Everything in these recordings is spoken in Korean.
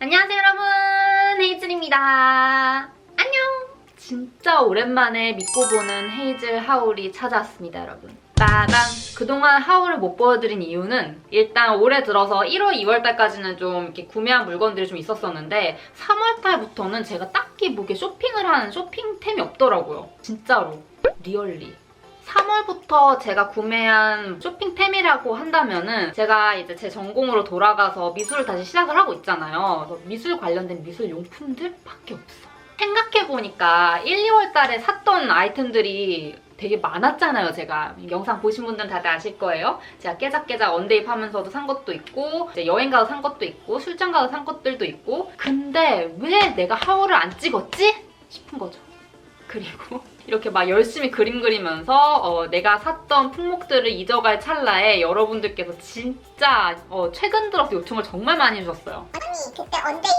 안녕하세요 여러분, 헤이즐입니다. 안녕! 진짜 오랜만에 믿고 보는 헤이즐 하울이 찾아왔습니다 여러분. 따단! 그동안 하울을 못 보여드린 이유는 일단 올해 들어서 1월, 2월달까지는 좀 이렇게 구매한 물건들이 좀 있었었는데 3월달부터는 제가 딱히 뭐 이렇게 쇼핑을 하는 쇼핑템이 없더라고요. 진짜로. 리얼리. 3월부터 제가 구매한 쇼핑템이라고 한다면은 제가 이제 제 전공으로 돌아가서 미술을 다시 시작을 하고 있잖아요. 그래서 미술 관련된 미술 용품들밖에 없어. 생각해보니까 1, 2월 달에 샀던 아이템들이 되게 많았잖아요, 제가. 영상 보신 분들은 다들 아실 거예요. 제가 깨작깨작 언데입 하면서도 산 것도 있고, 이제 여행 가서 산 것도 있고, 출장 가서 산 것들도 있고, 근데 왜 내가 하울을 안 찍었지? 싶은 거죠. 그리고 이렇게 막 열심히 그림 그리면서 내가 샀던 품목들을 잊어갈 찰나에 여러분들께서 진짜 최근 들어서 요청을 정말 많이 해주셨어요. 언니 그때 언데이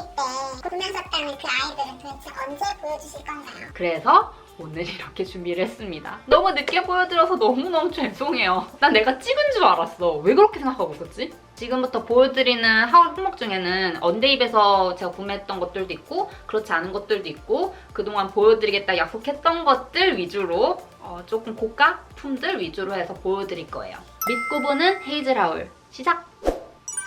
때 구매하셨다는 그 아이들은 도대체 언제 보여주실 건가요? 그래서 오늘 이렇게 준비를 했습니다. 너무 늦게 보여드려서 너무너무 죄송해요. 난 내가 찍은 줄 알았어. 왜 그렇게 생각하고 있었지? 지금부터 보여드리는 하울 품목 중에는 언데입에서 제가 구매했던 것들도 있고 그렇지 않은 것들도 있고 그동안 보여드리겠다 약속했던 것들 위주로 조금 고가 품들 위주로 해서 보여드릴 거예요. 믿고 보는 헤이즐 하울 시작!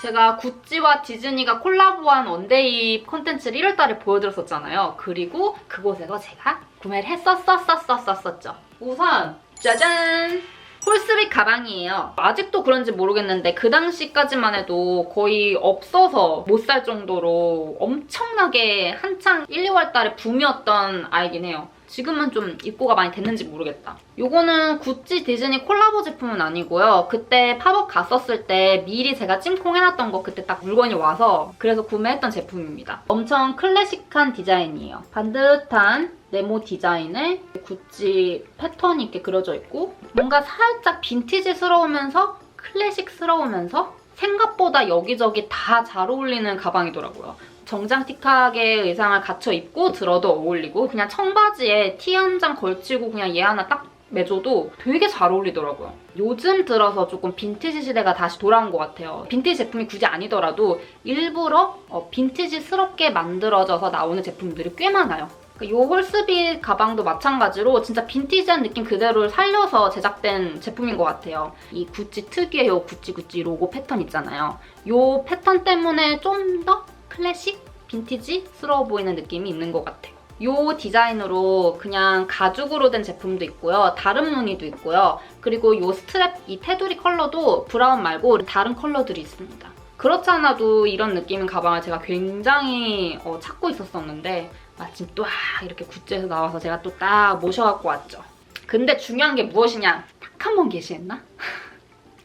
제가 구찌와 디즈니가 콜라보한 언데입 콘텐츠를 1월달에 보여드렸었잖아요. 그리고 그곳에서 제가 구매를 했었죠. 우선 짜잔! 홀스빅 가방이에요. 아직도 그런지 모르겠는데 그 당시까지만 해도 거의 없어서 못 살 정도로 엄청나게 한창 1, 2월 달에 붐이었던 아이긴 해요. 지금은 좀 입고가 많이 됐는지 모르겠다. 요거는 구찌 디즈니 콜라보 제품은 아니고요. 그때 팝업 갔었을 때 미리 제가 찜콩해놨던 거 그때 딱 물건이 와서 그래서 구매했던 제품입니다. 엄청 클래식한 디자인이에요. 반듯한 네모 디자인에 구찌 패턴이 이렇게 그려져 있고 뭔가 살짝 빈티지스러우면서 클래식스러우면서 생각보다 여기저기 다 잘 어울리는 가방이더라고요. 정장틱하게 의상을 갖춰 입고 들어도 어울리고 그냥 청바지에 티 한 장 걸치고 그냥 얘 하나 딱 매줘도 되게 잘 어울리더라고요. 요즘 들어서 조금 빈티지 시대가 다시 돌아온 것 같아요. 빈티지 제품이 굳이 아니더라도 일부러 빈티지스럽게 만들어져서 나오는 제품들이 꽤 많아요. 이 홀스빅 가방도 마찬가지로 진짜 빈티지한 느낌 그대로를 살려서 제작된 제품인 것 같아요. 이 구찌 특유의 이 구찌 로고 패턴 있잖아요. 이 패턴 때문에 좀 더 클래식, 빈티지스러워 보이는 느낌이 있는 것 같아요. 이 디자인으로 그냥 가죽으로 된 제품도 있고요. 다른 무늬도 있고요. 그리고 이 스트랩, 이 테두리 컬러도 브라운 말고 다른 컬러들이 있습니다. 그렇지 않아도 이런 느낌인 가방을 제가 굉장히 찾고 있었었는데 마침 또 이렇게 구찌에서 나와서 제가 또 딱 모셔갖고 왔죠. 근데 중요한 게 무엇이냐? 딱 한 번 게시했나?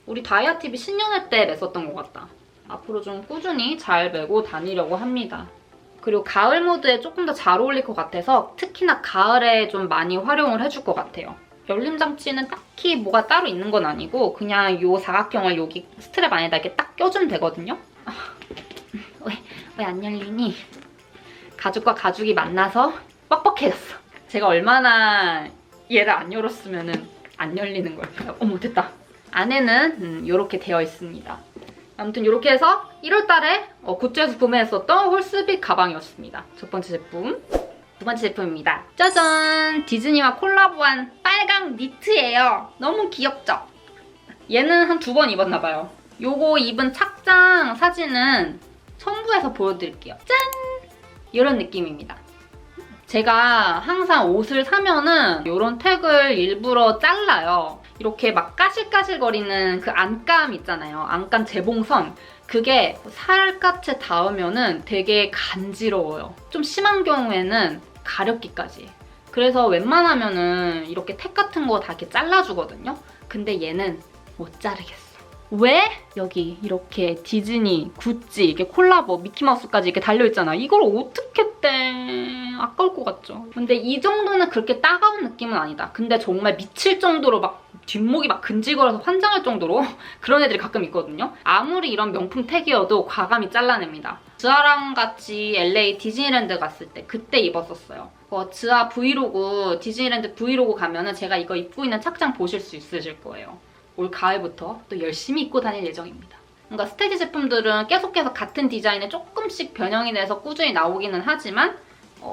우리 다이아TV 신년회 때 맸었던 것 같다. 앞으로 좀 꾸준히 잘 메고 다니려고 합니다. 그리고 가을 무드에 조금 더 잘 어울릴 것 같아서 특히나 가을에 좀 많이 활용을 해줄 것 같아요. 열림 장치는 딱히 뭐가 따로 있는 건 아니고 그냥 이 사각형을 여기 스트랩 안에다 이렇게 딱 껴주면 되거든요. 왜 안 열리니? 가죽과 가죽이 만나서 뻑뻑해졌어. 제가 얼마나 얘를 안 열었으면 안 열리는 걸까요? 어머 됐다. 안에는 이렇게 되어 있습니다. 아무튼 이렇게 해서 1월달에 구찌에서 구매했었던 홀스빅 가방이었습니다. 첫 번째 제품. 두 번째 제품입니다. 짜잔! 디즈니와 콜라보한 빨강 니트예요. 너무 귀엽죠? 얘는 한 2번 입었나봐요. 요거 입은 착장 사진은 첨부해서 보여드릴게요. 짠! 이런 느낌입니다. 제가 항상 옷을 사면은 이런 택을 일부러 잘라요. 이렇게 막 까실까실거리는 그 안감 있잖아요. 안감 재봉선. 그게 살갗에 닿으면은 되게 간지러워요. 좀 심한 경우에는 가렵기까지. 그래서 웬만하면은 이렇게 택 같은 거 다 이렇게 잘라주거든요. 근데 얘는 못 자르겠어. 왜? 여기 이렇게 디즈니, 구찌, 이게 콜라보, 미키마우스까지 이렇게 달려있잖아. 이걸 어떻게 떼? 아까울 것 같죠? 근데 이 정도는 그렇게 따가운 느낌은 아니다. 근데 정말 미칠 정도로 막 뒷목이 막 근질거려서 환장할 정도로 그런 애들이 가끔 있거든요. 아무리 이런 명품 택이어도 과감히 잘라냅니다. 지아랑 같이 LA 디즈니랜드 갔을 때 그때 입었었어요. 지아 브이로그, 디즈니랜드 브이로그 가면은 제가 이거 입고 있는 착장 보실 수 있으실 거예요. 올 가을부터 또 열심히 입고 다닐 예정입니다. 뭔가 스테디 제품들은 계속해서 같은 디자인에 조금씩 변형이 돼서 꾸준히 나오기는 하지만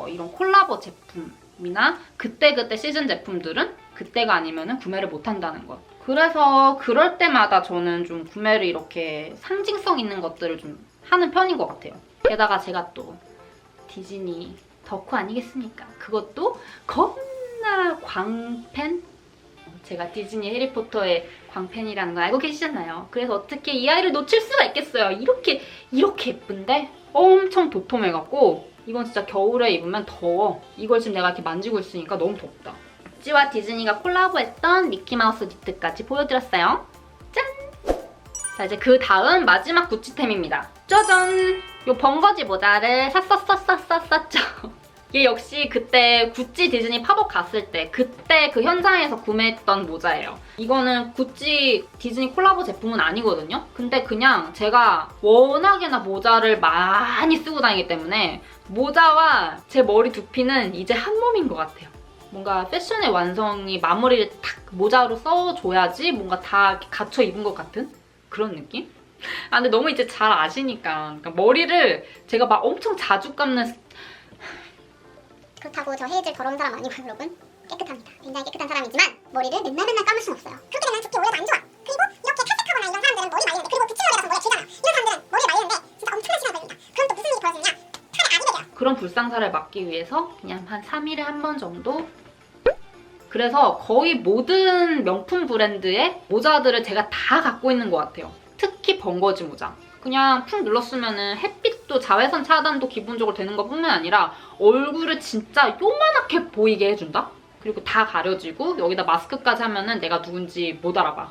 이런 콜라보 제품이나 그때그때 시즌 제품들은 그때가 아니면 구매를 못한다는 것. 그래서 그럴 때마다 저는 좀 구매를 이렇게 상징성 있는 것들을 좀 하는 편인 것 같아요. 게다가 제가 또 디즈니 덕후 아니겠습니까? 그것도 겁나 광팬? 제가 디즈니 해리포터의 광팬이라는 거 알고 계시잖아요. 그래서 어떻게 이 아이를 놓칠 수가 있겠어요. 이렇게 예쁜데 엄청 도톰해갖고 이건 진짜 겨울에 입으면 더워. 이걸 지금 내가 이렇게 만지고 있으니까 너무 덥다. 구찌와 디즈니가 콜라보했던 미키마우스 니트까지 보여드렸어요. 짠! 자, 이제 그 다음 마지막 구찌템입니다. 짜잔! 요 번거지 모자를 샀었죠. 얘 역시 그때 구찌 디즈니 팝업 갔을 때 그때 그 현장에서 구매했던 모자예요. 이거는 구찌 디즈니 콜라보 제품은 아니거든요. 근데 그냥 제가 워낙에나 모자를 많이 쓰고 다니기 때문에 모자와 제 머리 두피는 이제 한 몸인 것 같아요. 뭔가 패션의 완성이 마무리를 탁 모자로 써줘야지 뭔가 다 이렇게 갖춰 입은 것 같은 그런 느낌? 아 근데 너무 이제 잘 아시니까 그러니까 머리를 제가 막 엄청 자주 감는 그렇다고 저 헤이즐 더러운 사람 아니고요, 여러분. 깨끗합니다. 굉장히 깨끗한 사람이지만 머리를 맨날 감을 순 없어요. 그렇게 되면 두피 오래도 안 좋아. 그리고 이렇게 탈색하거나 이런 사람들은 머리 말리는데, 그리고 붙임머리라서 머리가 길잖아. 이런 사람들은 머리 말리는데 진짜 엄청난 시간이 걸립니다. 그럼 또 무슨 일이 벌어지느냐? 차라리 안 입게 돼요. 그런 불상사를 막기 위해서 그냥 한 3일에 한 번 정도. 그래서 거의 모든 명품 브랜드의 모자들을 제가 다 갖고 있는 것 같아요. 특히 번거지 모자. 그냥 푹 눌렀으면 햇빛도 자외선 차단도 기본적으로 되는 것뿐만 아니라 얼굴을 진짜 요만하게 보이게 해준다? 그리고 다 가려지고 여기다 마스크까지 하면은 내가 누군지 못 알아봐.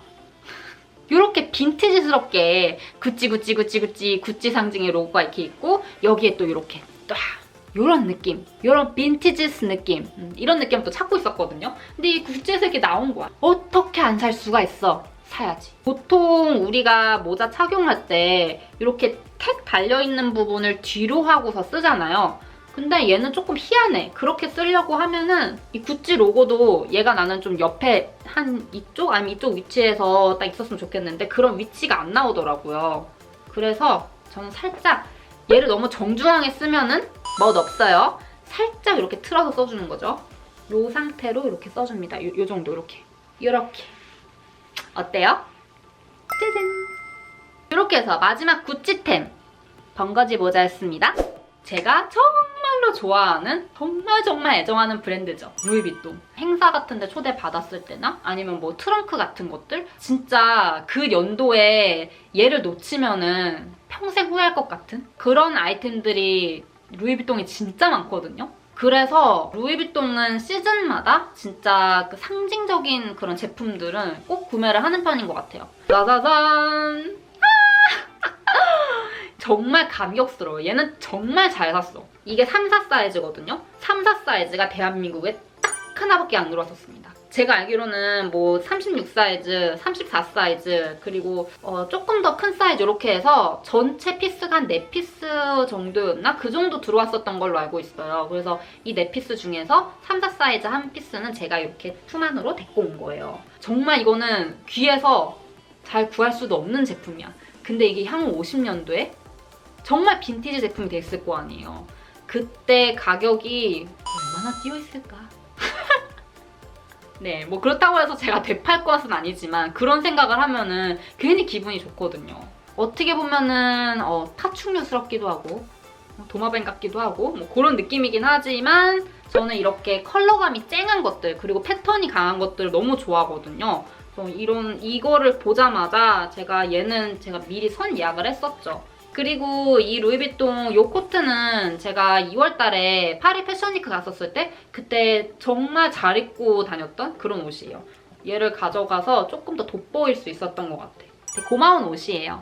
이렇게 빈티지스럽게 구찌 상징의 로고가 이렇게 있고 여기에 또 이렇게 요런 느낌, 요런 빈티지스 느낌 이런 느낌을 또 찾고 있었거든요. 근데 이 구찌에서 이렇게 나온 거야. 어떻게 안 살 수가 있어? 사야지. 보통 우리가 모자 착용할 때 이렇게 택 달려있는 부분을 뒤로 하고서 쓰잖아요. 근데 얘는 조금 희한해. 그렇게 쓰려고 하면은 이 구찌 로고도 얘가 나는 좀 옆에 한 이쪽 아니면 이쪽 위치에서 딱 있었으면 좋겠는데 그런 위치가 안 나오더라고요. 그래서 저는 살짝 얘를 너무 정중하게 쓰면은 멋없어요. 살짝 이렇게 틀어서 써주는 거죠. 요 상태로 이렇게 써줍니다. 요 정도 이렇게. 어때요? 짜잔! 이렇게 해서 마지막 구찌템 번거지 모자였습니다. 제가 정말로 좋아하는 정말 애정하는 브랜드죠. 루이비통. 행사 같은 데 초대받았을 때나 아니면 뭐 트렁크 같은 것들 진짜 그 연도에 얘를 놓치면은 평생 후회할 것 같은 그런 아이템들이 루이비통이 진짜 많거든요. 그래서 루이비통은 시즌마다 진짜 그 상징적인 그런 제품들은 꼭 구매를 하는 편인 것 같아요. 짜자잔! 정말 감격스러워요. 얘는 정말 잘 샀어. 이게 3, 4 사이즈거든요. 3, 4 사이즈가 대한민국에 딱 하나밖에 안 들어왔었습니다. 제가 알기로는 뭐 36 사이즈, 34 사이즈, 그리고 조금 더 큰 사이즈 이렇게 해서 전체 피스가 한 4피스 정도였나? 그 정도 들어왔었던 걸로 알고 있어요. 그래서 이 4피스 중에서 3, 4 사이즈 한 피스는 제가 이렇게 품 안으로 데리고 온 거예요. 정말 이거는 귀에서 잘 구할 수도 없는 제품이야. 근데 이게 향후 50년도에 정말 빈티지 제품이 됐을 거 아니에요. 그때 가격이 얼마나 뛰어있을까? 네, 뭐 그렇다고 해서 제가 되팔 것은 아니지만 그런 생각을 하면은 괜히 기분이 좋거든요. 어떻게 보면은 파충류스럽기도 하고 도마뱀 같기도 하고 뭐 그런 느낌이긴 하지만 저는 이렇게 컬러감이 쨍한 것들 그리고 패턴이 강한 것들을 너무 좋아하거든요. 그래서 이거를 보자마자 얘는 제가 미리 선 예약을 했었죠. 그리고 이 루이비통 요 코트는 제가 2월달에 파리 패션위크 갔었을 때 그때 정말 잘 입고 다녔던 그런 옷이에요. 얘를 가져가서 조금 더 돋보일 수 있었던 것 같아. 되게 고마운 옷이에요.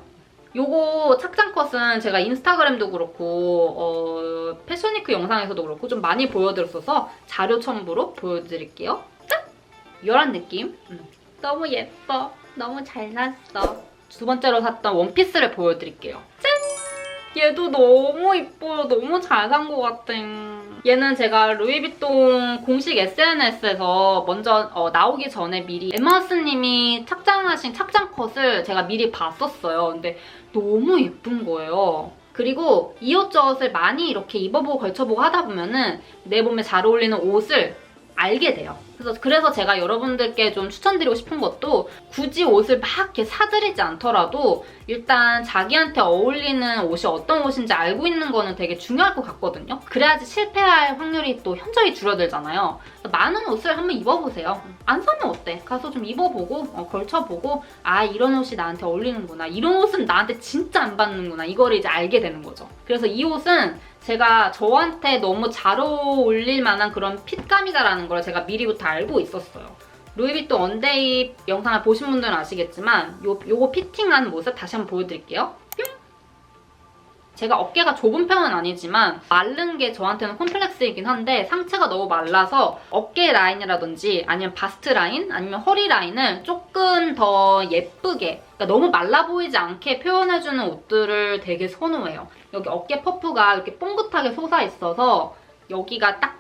요거 착장컷은 제가 인스타그램도 그렇고 패션위크 영상에서도 그렇고 좀 많이 보여드렸어서 자료 첨부로 보여드릴게요. 짠! 이런 느낌. 너무 예뻐. 너무 잘 났어. 두 번째로 샀던 원피스를 보여드릴게요. 짠! 얘도 너무 이뻐요. 너무 잘 산 것 같아. 얘는 제가 루이비통 공식 SNS에서 먼저 나오기 전에 미리 엠마우스님이 착장하신 착장 컷을 제가 미리 봤었어요. 근데 너무 예쁜 거예요. 그리고 이옷저옷을 많이 이렇게 입어보고 걸쳐보고 하다 보면은 내 몸에 잘 어울리는 옷을 알게 돼요. 그래서 제가 여러분들께 좀 추천드리고 싶은 것도 굳이 옷을 막 이렇게 사들이지 않더라도 일단 자기한테 어울리는 옷이 어떤 옷인지 알고 있는 거는 되게 중요할 것 같거든요. 그래야지 실패할 확률이 또 현저히 줄어들잖아요. 많은 옷을 한번 입어보세요. 안 사면 어때? 가서 좀 입어보고 걸쳐보고 아 이런 옷이 나한테 어울리는구나. 이런 옷은 나한테 진짜 안 받는구나. 이거를 이제 알게 되는 거죠. 그래서 이 옷은 제가 저한테 너무 잘 어울릴 만한 그런 핏감이다라는 걸 제가 미리부터 알고 있었어요. 루이비통 언데이 영상을 보신 분들은 아시겠지만 요거 피팅한 모습 다시 한번 보여드릴게요. 뿅! 제가 어깨가 좁은 편은 아니지만 마른 게 저한테는 콤플렉스이긴 한데 상체가 너무 말라서 어깨 라인이라든지 아니면 바스트 라인 아니면 허리 라인을 조금 더 예쁘게 그러니까 너무 말라 보이지 않게 표현해주는 옷들을 되게 선호해요. 여기 어깨 퍼프가 이렇게 뽕긋하게 솟아있어서 여기가 딱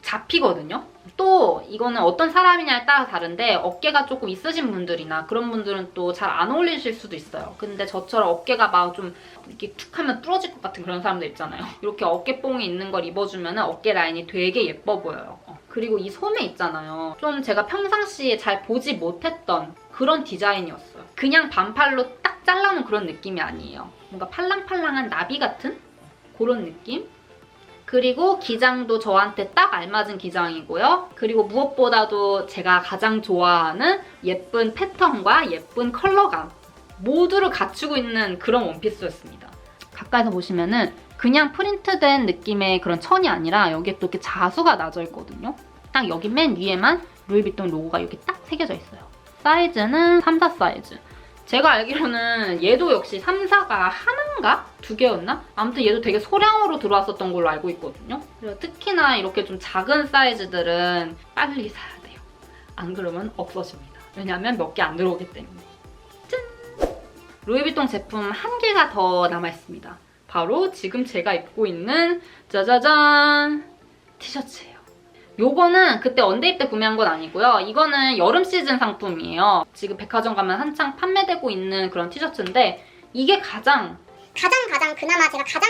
잡히거든요. 또 이거는 어떤 사람이냐에 따라 다른데 어깨가 조금 있으신 분들이나 그런 분들은 또 잘 안 어울리실 수도 있어요. 근데 저처럼 어깨가 막 좀 이렇게 툭 하면 부러질 것 같은 그런 사람들 있잖아요. 이렇게 어깨뽕이 있는 걸 입어주면 어깨 라인이 되게 예뻐 보여요. 그리고 이 소매 있잖아요. 좀 제가 평상시에 잘 보지 못했던 그런 디자인이었어요. 그냥 반팔로 딱 잘라놓은 그런 느낌이 아니에요. 뭔가 팔랑팔랑한 나비 같은 그런 느낌? 그리고 기장도 저한테 딱 알맞은 기장이고요. 그리고 무엇보다도 제가 가장 좋아하는 예쁜 패턴과 예쁜 컬러감 모두를 갖추고 있는 그런 원피스였습니다. 가까이서 보시면은 그냥 프린트된 느낌의 그런 천이 아니라 여기에 또 이렇게 자수가 나져 있거든요. 딱 여기 맨 위에만 루이비통 로고가 이렇게 딱 새겨져 있어요. 사이즈는 3, 4 사이즈. 제가 알기로는 얘도 역시 3, 4가 하나인가? 2개였나? 아무튼 얘도 되게 소량으로 들어왔었던 걸로 알고 있거든요. 그래서 특히나 이렇게 좀 작은 사이즈들은 빨리 사야 돼요. 안 그러면 없어집니다. 왜냐면 몇 개 안 들어오기 때문에. 짠! 루이비통 제품 한 개가 더 남아있습니다. 바로 지금 제가 입고 있는 짜자잔! 티셔츠예요. 요거는 그때 언데이 때 구매한 건 아니고요. 이거는 여름 시즌 상품이에요. 지금 백화점 가면 한창 판매되고 있는 그런 티셔츠인데 이게 가장 그나마 제가 가장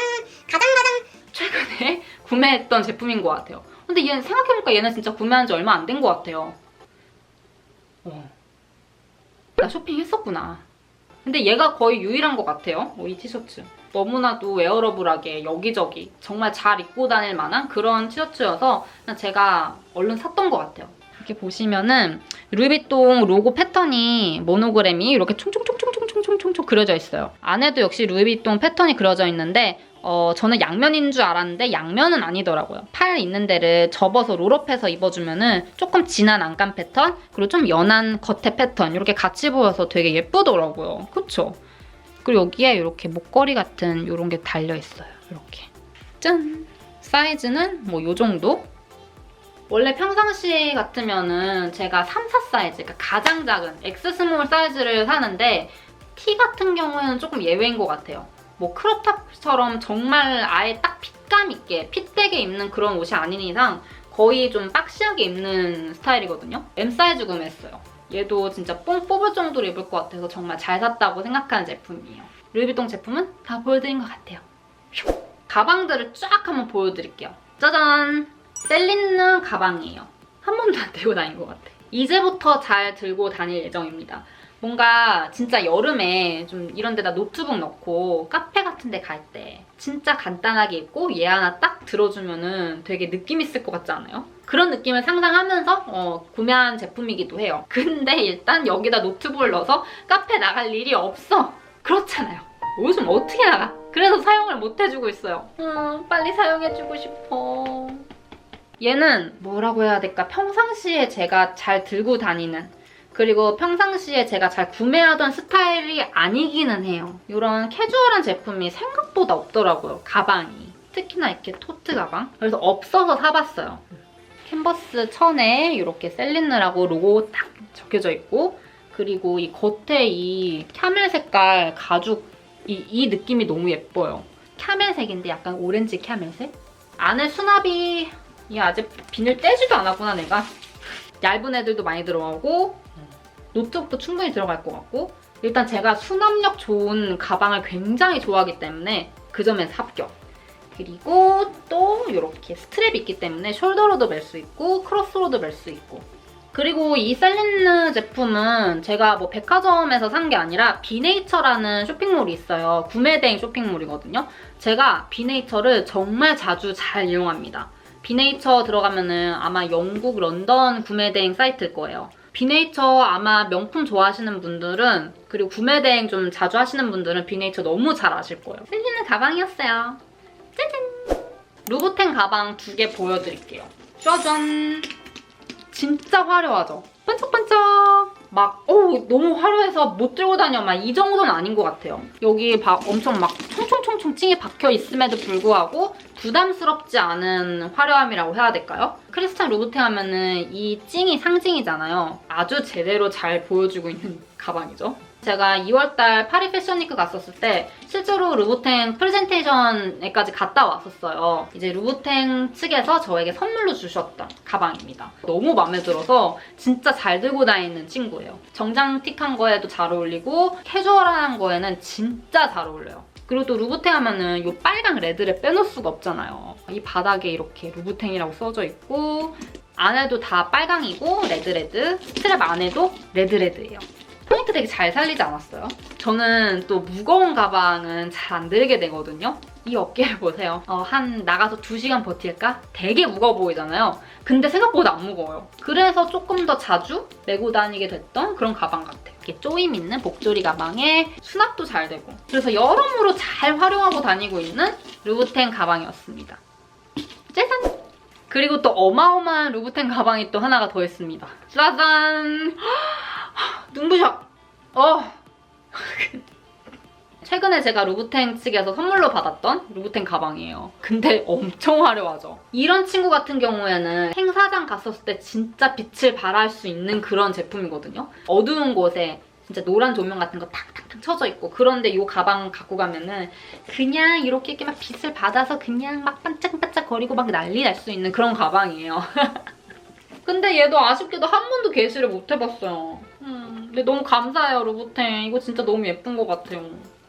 최근에 구매했던 제품인 것 같아요. 근데 얘는 생각해보니까 얘는 진짜 구매한 지 얼마 안 된 것 같아요. 나 쇼핑했었구나. 근데 얘가 거의 유일한 것 같아요. 이 티셔츠. 너무나도 웨어러블하게 여기저기 정말 잘 입고 다닐 만한 그런 티셔츠여서 제가 얼른 샀던 것 같아요. 이렇게 보시면은 루이비통 로고 패턴이 모노그램이 이렇게 총총총총총총총 그려져 있어요. 안에도 역시 루이비통 패턴이 그려져 있는데 저는 양면인 줄 알았는데 양면은 아니더라고요. 팔 있는 데를 접어서 롤업해서 입어주면은 조금 진한 안감 패턴 그리고 좀 연한 겉에 패턴 이렇게 같이 보여서 되게 예쁘더라고요. 그쵸? 그리고 여기에 이렇게 목걸이 같은 이런 게 달려있어요. 이렇게. 짠! 사이즈는 뭐 요 정도? 원래 평상시 같으면은 제가 3, 4 사이즈, 그러니까 가장 작은 X 스몰 사이즈를 사는데 T 같은 경우에는 조금 예외인 것 같아요. 뭐 크롭탑처럼 정말 아예 딱 핏감 있게, 핏되게 입는 그런 옷이 아닌 이상 거의 좀 박시하게 입는 스타일이거든요. M 사이즈 구매했어요. 얘도 진짜 뽕 뽑을 정도로 입을 것 같아서 정말 잘 샀다고 생각하는 제품이에요. 루이비통 제품은 다 보여드린 것 같아요. 가방들을 쫙 한번 보여드릴게요. 짜잔! 셀린느 가방이에요. 한 번도 안 들고 다닌 것 같아. 이제부터 잘 들고 다닐 예정입니다. 뭔가 진짜 여름에 좀 이런 데다 노트북 넣고 카페 같은 데 갈 때 진짜 간단하게 입고 얘 하나 딱 들어주면은 되게 느낌 있을 것 같지 않아요? 그런 느낌을 상상하면서 구매한 제품이기도 해요. 근데 일단 여기다 노트북을 넣어서 카페 나갈 일이 없어. 그렇잖아요. 요즘 어떻게 나가? 그래서 사용을 못 해주고 있어요. 빨리 사용해주고 싶어. 얘는 뭐라고 해야 될까? 평상시에 제가 잘 들고 다니는 그리고 평상시에 제가 잘 구매하던 스타일이 아니기는 해요. 이런 캐주얼한 제품이 생각보다 없더라고요. 가방이. 특히나 이렇게 토트 가방. 그래서 없어서 사봤어요. 캔버스 천에 이렇게 셀린느라고 로고 딱 적혀져 있고 그리고 이 겉에 이 캐멜 색깔 가죽 이 느낌이 너무 예뻐요. 캐멜색인데 약간 오렌지 캐멜색? 안에 수납이 이 아직 비닐 떼지도 않았구나 내가. 얇은 애들도 많이 들어가고 노트북도 충분히 들어갈 것 같고 일단 제가 수납력 좋은 가방을 굉장히 좋아하기 때문에 그 점에서 합격. 그리고 또 이렇게 스트랩이 있기 때문에 숄더로도 멜 수 있고 크로스로도 멜 수 있고 그리고 이 셀린느 제품은 제가 뭐 백화점에서 산 게 아니라 비네이처라는 쇼핑몰이 있어요. 구매대행 쇼핑몰이거든요. 제가 비네이처를 정말 자주 잘 이용합니다. 비네이처 들어가면은 아마 영국 런던 구매대행 사이트일 거예요. 비네이처 아마 명품 좋아하시는 분들은 그리고 구매대행 좀 자주 하시는 분들은 비네이처 너무 잘 아실 거예요. 셀린느 가방이었어요. 짜잔! 루브텐 가방 2개 보여드릴게요. 짜잔! 진짜 화려하죠? 반짝반짝! 막 너무 화려해서 못 들고 다녀 막 이 정도는 아닌 것 같아요. 여기 엄청 막 총총총총 찡이 박혀 있음에도 불구하고 부담스럽지 않은 화려함이라고 해야 될까요? 크리스찬 루브텐 하면은 이 찡이 상징이잖아요. 아주 제대로 잘 보여주고 있는 가방이죠. 제가 2월달 파리 패션위크 갔었을 때 실제로 루브텐 프레젠테이션에까지 갔다 왔었어요. 이제 루브텐 측에서 저에게 선물로 주셨던 가방입니다. 너무 마음에 들어서 진짜 잘 들고 다니는 친구예요. 정장틱한 거에도 잘 어울리고 캐주얼한 거에는 진짜 잘 어울려요. 그리고 또 루브텐 하면은 이 빨강 레드를 빼놓을 수가 없잖아요. 이 바닥에 이렇게 루브텐이라고 써져 있고 안에도 다 빨강이고 레드 스트랩 안에도 레드예요. 포인트 되게 잘 살리지 않았어요? 저는 또 무거운 가방은 잘 안 들게 되거든요. 이 어깨를 보세요. 한 나가서 2시간 버틸까? 되게 무거워 보이잖아요. 근데 생각보다 안 무거워요. 그래서 조금 더 자주 메고 다니게 됐던 그런 가방 같아요. 이렇게 조임 있는 복조리 가방에 수납도 잘 되고 그래서 여러모로 잘 활용하고 다니고 있는 루브텐 가방이었습니다. 짜잔! 그리고 또 어마어마한 루브텐 가방이 또 하나가 더 있습니다. 짜잔! 눈부셔! 최근에 제가 루브텐 측에서 선물로 받았던 루브텐 가방이에요. 근데 엄청 화려하죠? 이런 친구 같은 경우에는 행사장 갔었을 때 진짜 빛을 발할 수 있는 그런 제품이거든요. 어두운 곳에 진짜 노란 조명 같은 거 탁탁탁 쳐져 있고 그런데 이 가방 갖고 가면은 그냥 이렇게 막 빛을 받아서 그냥 막 반짝반짝 거리고 막 난리 날 수 있는 그런 가방이에요. 근데 얘도 아쉽게도 한 번도 게시를 못 해봤어요. 근데 너무 감사해요, 루브텐. 이거 진짜 너무 예쁜 것 같아요.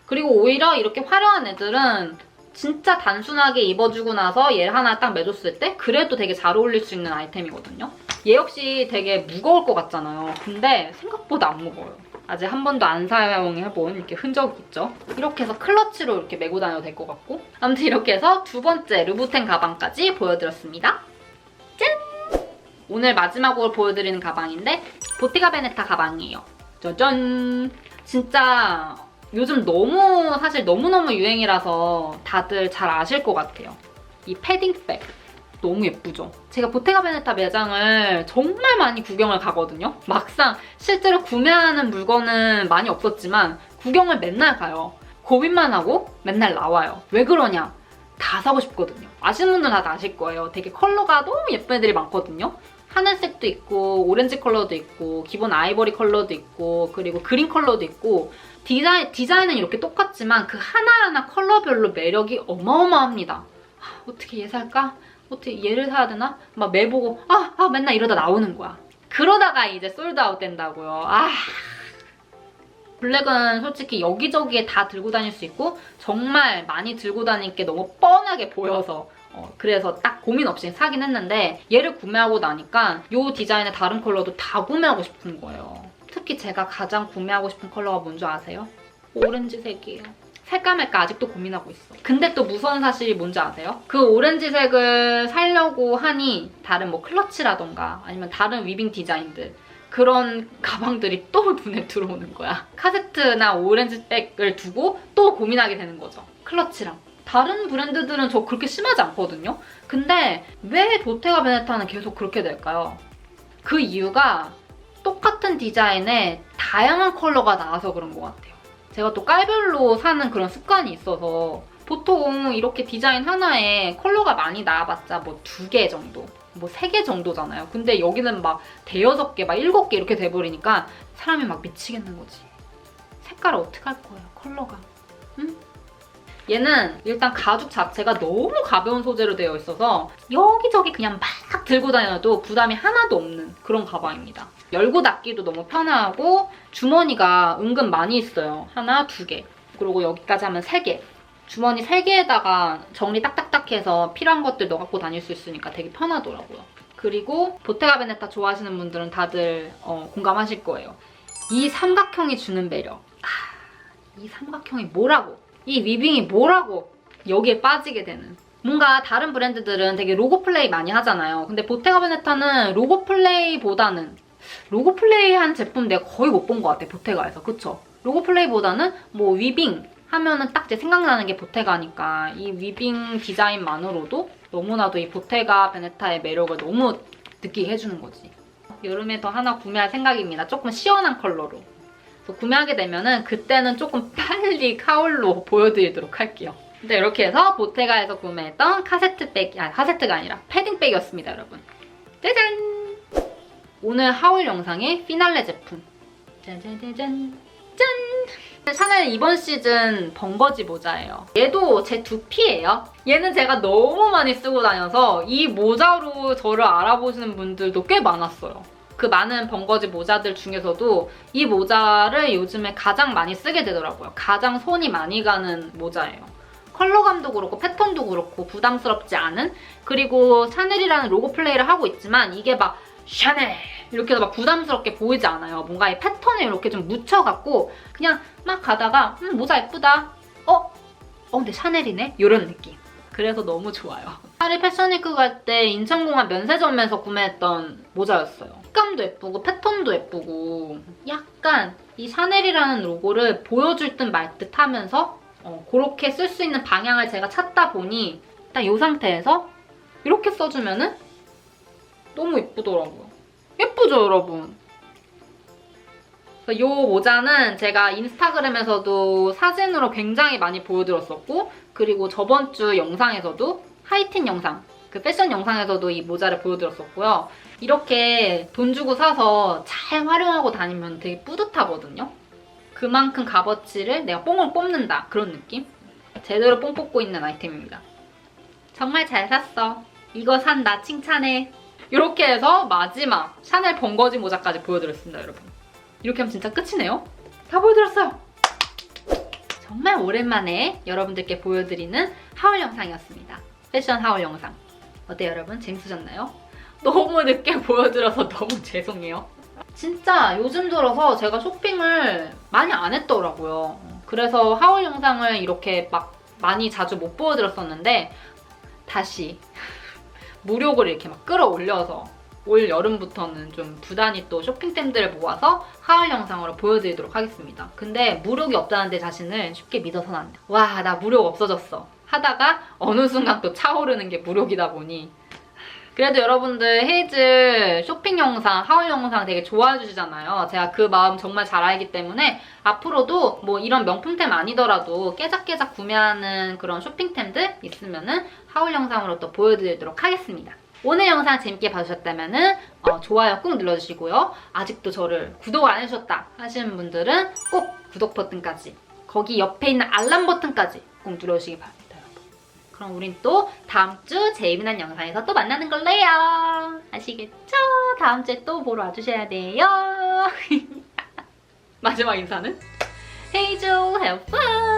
그리고 오히려 이렇게 화려한 애들은 진짜 단순하게 입어주고 나서 얘를 하나 딱 매줬을 때 그래도 되게 잘 어울릴 수 있는 아이템이거든요. 얘 역시 되게 무거울 것 같잖아요. 근데 생각보다 안 무거워요. 아직 한 번도 안 사용해본 이렇게 흔적이 있죠. 이렇게 해서 클러치로 이렇게 메고 다녀도 될 것 같고 아무튼 이렇게 해서 2번째 루브텐 가방까지 보여드렸습니다. 짠! 오늘 마지막으로 보여드리는 가방인데 보테가 베네타 가방이에요. 짜잔! 진짜 요즘 사실 너무너무 유행이라서 다들 잘 아실 것 같아요. 이 패딩백 너무 예쁘죠? 제가 보테가 베네타 매장을 정말 많이 구경을 가거든요. 막상 실제로 구매하는 물건은 많이 없었지만 구경을 맨날 가요. 고민만 하고 맨날 나와요. 왜 그러냐? 다 사고 싶거든요. 아시는 분들은 다 아실 거예요. 되게 컬러가 너무 예쁜 애들이 많거든요. 하늘색도 있고 오렌지 컬러도 있고 기본 아이보리 컬러도 있고 그리고 그린 컬러도 있고 디자인은 이렇게 똑같지만 그 하나하나 컬러별로 매력이 어마어마합니다. 어떻게 얘 살까? 어떻게 얘를 사야 되나? 막 매보고 맨날 이러다 나오는 거야. 그러다가 이제 솔드아웃 된다고요. 블랙은 솔직히 여기저기에 다 들고 다닐 수 있고 정말 많이 들고 다닐 게 너무 뻔하게 보여서 그래서 딱 고민 없이 사긴 했는데 얘를 구매하고 나니까 이 디자인의 다른 컬러도 다 구매하고 싶은 거예요. 특히 제가 가장 구매하고 싶은 컬러가 뭔지 아세요? 오렌지색이에요. 살까 말까 아직도 고민하고 있어. 근데 또 무서운 사실이 뭔지 아세요? 그 오렌지색을 사려고 하니 다른 뭐 클러치라던가 아니면 다른 위빙 디자인들 그런 가방들이 또 눈에 들어오는 거야. 카세트나 오렌지백을 두고 또 고민하게 되는 거죠. 클러치랑. 다른 브랜드들은 저 그렇게 심하지 않거든요? 근데 왜 보테가 베네타는 계속 그렇게 될까요? 그 이유가 똑같은 디자인에 다양한 컬러가 나와서 그런 것 같아요. 제가 또 깔별로 사는 그런 습관이 있어서 보통 이렇게 디자인 하나에 컬러가 많이 나와봤자 뭐 2개 정도, 뭐 3개 정도잖아요. 근데 여기는 막 5-6개, 막 7개 이렇게 돼버리니까 사람이 막 미치겠는 거지. 색깔을 어떡할 거예요, 컬러가. 응? 얘는 일단 가죽 자체가 너무 가벼운 소재로 되어 있어서 여기저기 그냥 막 들고 다녀도 부담이 하나도 없는 그런 가방입니다. 열고 닫기도 너무 편하고 주머니가 은근 많이 있어요. 하나, 두 개. 그리고 여기까지 하면 세 개. 주머니 3개에다가 정리 딱딱딱 해서 필요한 것들 넣어 갖고 다닐 수 있으니까 되게 편하더라고요. 그리고 보테가 베네타 좋아하시는 분들은 다들 공감하실 거예요. 이 삼각형이 주는 매력. 이 삼각형이 뭐라고? 이 위빙이 뭐라고? 여기에 빠지게 되는. 뭔가 다른 브랜드들은 되게 로고 플레이 많이 하잖아요. 근데 보테가 베네타는 로고 플레이보다는 로고 플레이한 제품 내가 거의 못 본 것 같아, 보테가에서. 그쵸? 로고 플레이보다는 뭐 위빙 하면은 딱 제 생각나는 게 보테가니까 이 위빙 디자인만으로도 너무나도 이 보테가 베네타의 매력을 너무 느끼게 해주는 거지. 여름에 더 하나 구매할 생각입니다. 조금 시원한 컬러로. 그래서 구매하게 되면은 그때는 조금 빨리 카울로 보여드리도록 할게요. 근데 이렇게 해서 보테가에서 구매했던 카세트가 아니라 패딩백이었습니다, 여러분. 짜잔! 오늘 하울 영상의 피날레 제품. 짜자자잔! 짠! 샤넬 이번 시즌 번거지 모자예요. 얘도 제 두피예요. 얘는 제가 너무 많이 쓰고 다녀서 이 모자로 저를 알아보시는 분들도 꽤 많았어요. 그 많은 번거지 모자들 중에서도 이 모자를 요즘에 가장 많이 쓰게 되더라고요. 가장 손이 많이 가는 모자예요. 컬러감도 그렇고 패턴도 그렇고 부담스럽지 않은, 그리고 샤넬이라는 로고 플레이를 하고 있지만 이게 막 샤넬 이렇게 해서 막 부담스럽게 보이지 않아요. 뭔가 이 패턴을 이렇게 좀 묻혀갖고 그냥 막 가다가 모자 예쁘다. 근데 샤넬이네? 이런 느낌. 그래서 너무 좋아요. 파리 패션위크 갈 때 인천공항 면세점에서 구매했던 모자였어요. 색감도 예쁘고 패턴도 예쁘고 약간 이 샤넬이라는 로고를 보여줄 듯 말 듯 하면서 그렇게 쓸 수 있는 방향을 제가 찾다 보니 딱 이 상태에서 이렇게 써주면은 너무 예쁘더라고요. 예쁘죠, 여러분? 이 모자는 제가 인스타그램에서도 사진으로 굉장히 많이 보여드렸었고, 그리고 저번 주 영상에서도 하이틴 영상, 그 패션 영상에서도 이 모자를 보여드렸었고요. 이렇게 돈 주고 사서 잘 활용하고 다니면 되게 뿌듯하거든요. 그만큼 값어치를 내가 뽕을 뽑는다, 그런 느낌? 제대로 뽕 뽑고 있는 아이템입니다. 정말 잘 샀어. 이거 산 나 칭찬해. 이렇게 해서 마지막 샤넬 번거지 모자까지 보여드렸습니다, 여러분. 이렇게 하면 진짜 끝이네요. 다 보여드렸어요. 정말 오랜만에 여러분들께 보여드리는 하울 영상이었습니다. 패션 하울 영상. 어때요, 여러분? 재밌으셨나요? 너무 늦게 보여드려서 너무 죄송해요. 진짜 요즘 들어서 제가 쇼핑을 많이 안 했더라고요. 그래서 하울 영상을 이렇게 막 많이 자주 못 보여드렸었는데 다시 무력을 이렇게 막 끌어올려서 올 여름부터는 좀 부단히 또 쇼핑템들을 모아서 하울 영상으로 보여드리도록 하겠습니다. 근데 무력이 없다는 데 자신을 쉽게 믿어서는 안 돼. 와, 나 무력 없어졌어. 하다가 어느 순간 또 차오르는 게 무력이다 보니. 그래도 여러분들 헤이즐 쇼핑 영상, 하울 영상 되게 좋아해 주시잖아요. 제가 그 마음 정말 잘 알기 때문에 앞으로도 뭐 이런 명품템 아니더라도 깨작깨작 구매하는 그런 쇼핑템들 있으면은 하울 영상으로 또 보여드리도록 하겠습니다. 오늘 영상 재밌게 봐주셨다면 좋아요 꾹 눌러주시고요. 아직도 저를 구독을 안 해주셨다 하시는 분들은 꼭 구독 버튼까지, 거기 옆에 있는 알람 버튼까지 꼭 눌러주시기 바랍니다. 그럼 우린 또 다음 주 재미난 영상에서 또 만나는 걸로 해요. 아시겠죠? 다음 주에 또 보러 와주셔야 돼요. 마지막 인사는 헤이즐 have fun!